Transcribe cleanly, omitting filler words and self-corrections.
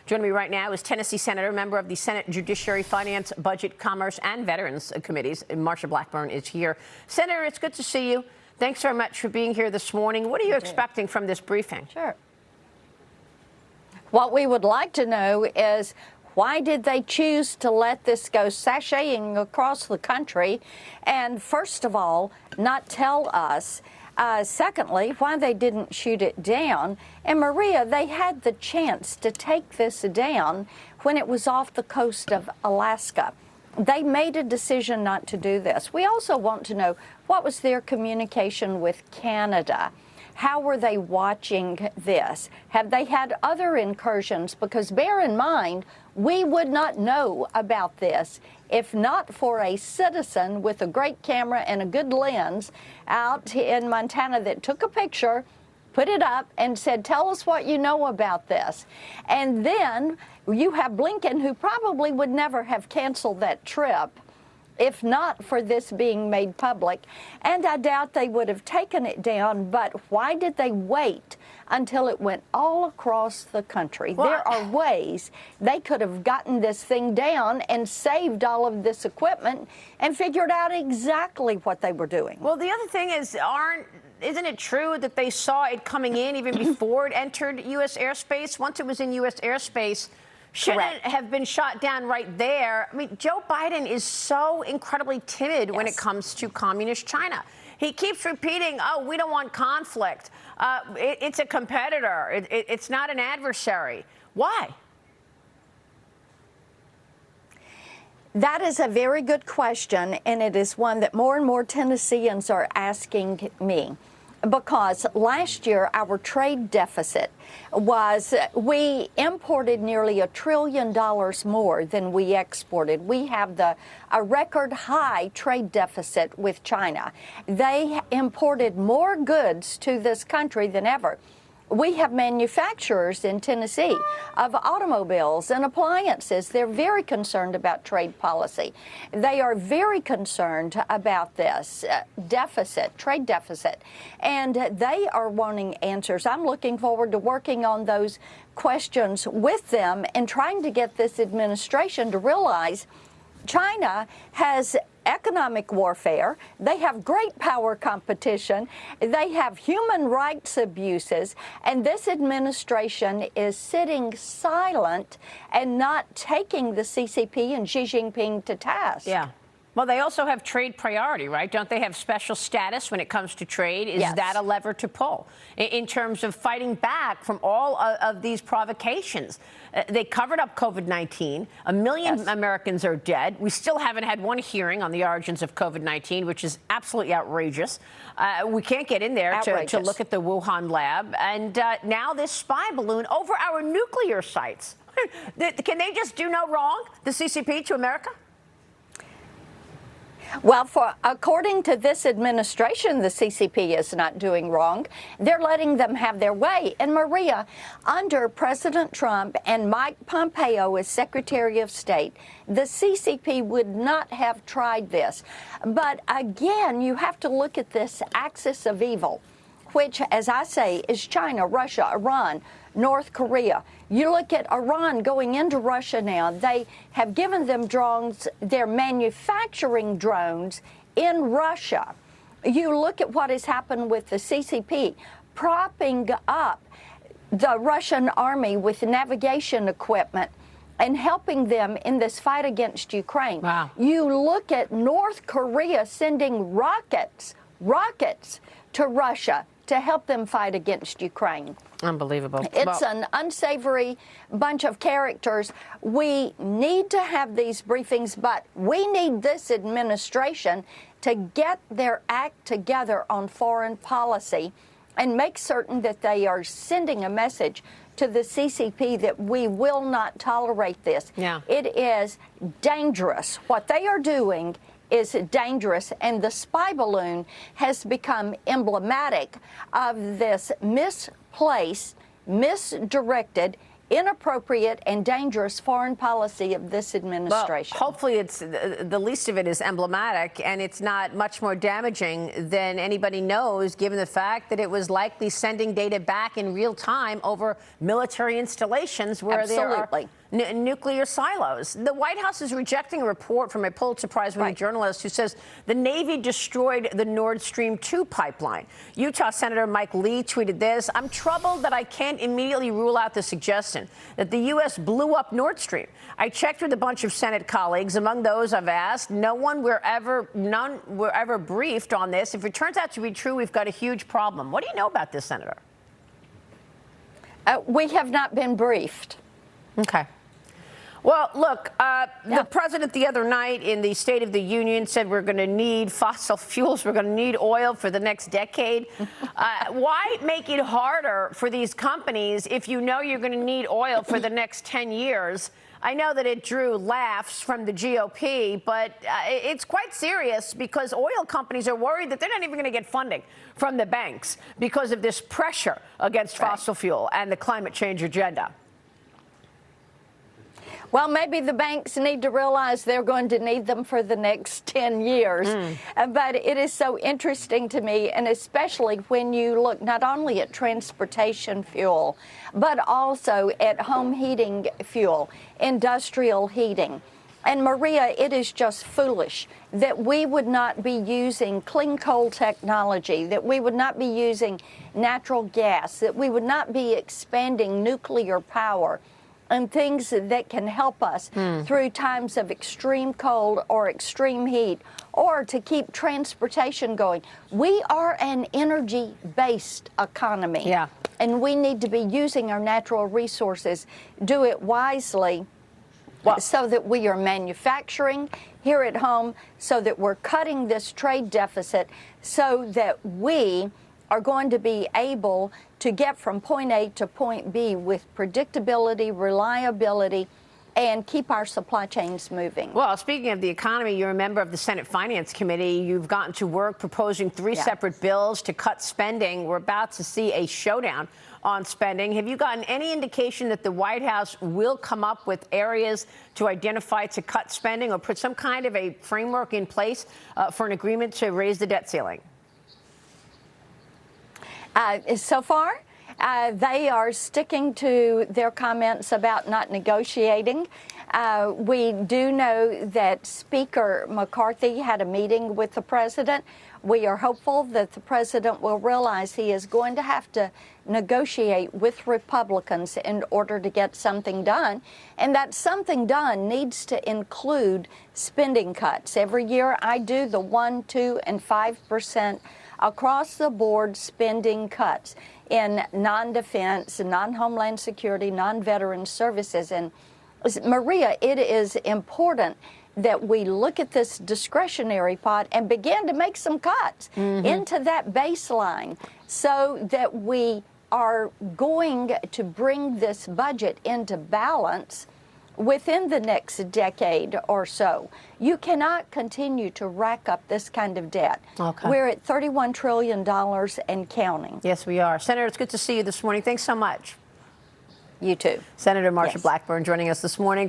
Joining me right now is Tennessee Senator, member of the Senate Judiciary, Finance, Budget, Commerce, and Veterans Committees. Marsha Blackburn is here. Senator, it's good to see you. Thanks very much for being here this morning. What are you expecting from this briefing? Sure. What we would like to know is, why did they choose to let this go sashaying across the country? And first of all, not tell us. Secondly, why they didn't shoot it down. And Maria, they had the chance to take this down when it was off the coast of Alaska. They made a decision not to do this. We also want to know, what was their communication with Canada? How were they watching this? Have they had other incursions? Because bear in mind, we would not know about this if not for a citizen with a great camera and a good lens out in Montana that took a picture, put it up, and said, tell us what you know about this. And then you have Blinken, who probably would never have canceled that trip if not for this being made public. And I doubt they would have taken it down, but why did they wait until it went all across the country? Well, there are ways they could have gotten this thing down and saved all of this equipment and figured out exactly what they were doing. Well, the other thing is, isn't it true that they saw it coming in even before it entered U.S. airspace? Once it was in U.S. airspace, shouldn't it have been shot down right there? I mean, Joe Biden is so incredibly timid when it comes to communist China. He keeps repeating, oh, we don't want conflict. It's a competitor. It's not an adversary. Why? That is a very good question, and it is one that more and more Tennesseans are asking me. Because last year, our trade deficit was, we imported nearly $1 trillion more than we exported. We have a record high trade deficit with China. They imported more goods to this country than ever. We have manufacturers in Tennessee of automobiles and appliances. They're very concerned about trade policy. They are very concerned about this trade deficit, and they are wanting answers. I'm looking forward to working on those questions with them and trying to get this administration to realize China has economic warfare, they have great power competition, they have human rights abuses, and this administration is sitting silent and not taking the CCP and Xi Jinping to task. Yeah. Well, they also have trade priority, right? Don't they have special status when it comes to trade? Is that a lever to pull in terms of fighting back from all of these provocations? They covered up COVID-19. 1 million Americans are dead. We still haven't had one hearing on the origins of COVID-19, which is absolutely outrageous. We can't get in there to look at the Wuhan lab. And now this spy balloon over our nuclear sites. Can they just do no wrong, the CCP, to America? Well, according to this administration, the CCP is not doing wrong. They're letting them have their way. And Maria, under President Trump and Mike Pompeo as Secretary of State, the CCP would not have tried this. But again, you have to look at this axis of evil, which, as I say, is China, Russia, Iran, North Korea. You look at Iran going into Russia now. They have given them drones. They're manufacturing drones in Russia. You look at what has happened with the CCP, propping up the Russian army with navigation equipment and helping them in this fight against Ukraine. Wow. You look at North Korea sending rockets to Russia to help them fight against Ukraine. Unbelievable. It's an unsavory bunch of characters. We need to have these briefings, but we need this administration to get their act together on foreign policy and make certain that they are sending a message to the CCP that we will not tolerate this. Yeah. It is dangerous. What they are doing is dangerous, and the spy balloon has become emblematic of this misplaced, misdirected, inappropriate and dangerous foreign policy of this administration. Well, hopefully it's the least of it is emblematic, and it's not much more damaging than anybody knows, given the fact that it was likely sending data back in real time over military installations where there are nuclear silos. The White House is rejecting a report from a Pulitzer Prize-winning journalist who says the Navy destroyed the Nord Stream 2 pipeline. Utah Senator Mike Lee tweeted this: "I'm troubled that I can't immediately rule out the suggestion that the U.S. blew up Nord Stream. I checked with a bunch of Senate colleagues. Among those I've asked, none were ever briefed on this. If it turns out to be true, we've got a huge problem." What do you know about this, Senator? We have not been briefed. Okay. Well, look, the president the other night in the State of the Union said we're going to need fossil fuels. We're going to need oil for the next decade. Why make it harder for these companies if you know you're going to need oil for the next 10 years? I know that it drew laughs from the GOP, but it's quite serious because oil companies are worried that they're not even going to get funding from the banks because of this pressure against fossil fuel and the climate change agenda. Well, maybe the banks need to realize they're going to need them for the next 10 years. But it is so interesting to me, and especially when you look not only at transportation fuel, but also at home heating fuel, industrial heating. And Maria, it is just foolish that we would not be using clean coal technology, that we would not be using natural gas, that we would not be expanding nuclear power and things that can help us through times of extreme cold or extreme heat, or to keep transportation going. We are an energy-based economy, and we need to be using our natural resources, do it wisely, so that we are manufacturing here at home, so that we're cutting this trade deficit, so that we are going to be able to get from point A to point B with predictability, reliability, and keep our supply chains moving. Well, speaking of the economy, you're a member of the Senate Finance Committee. You've gotten to work proposing three separate bills to cut spending. We're about to see a showdown on spending. Have you gotten any indication that the White House will come up with areas to identify to cut spending or put some kind of a framework in place for an agreement to raise the debt ceiling? So far, they are sticking to their comments about not negotiating. We do know that Speaker McCarthy had a meeting with the president. We are hopeful that the president will realize he is going to have to negotiate with Republicans in order to get something done. And that something done needs to include spending cuts. Every year I do the 1%, 2%, and 5% across the board spending cuts in non-defense, non-homeland security, non-veteran services. And Maria, it is important that we look at this discretionary pot and begin to make some cuts into that baseline so that we are going to bring this budget into balance within the next decade or so. You cannot continue to rack up this kind of debt. We're at $31 trillion and counting. Yes, we are. Senator, it's good to see you this morning. Thanks so much. You too. Senator Marsha Blackburn joining us this morning.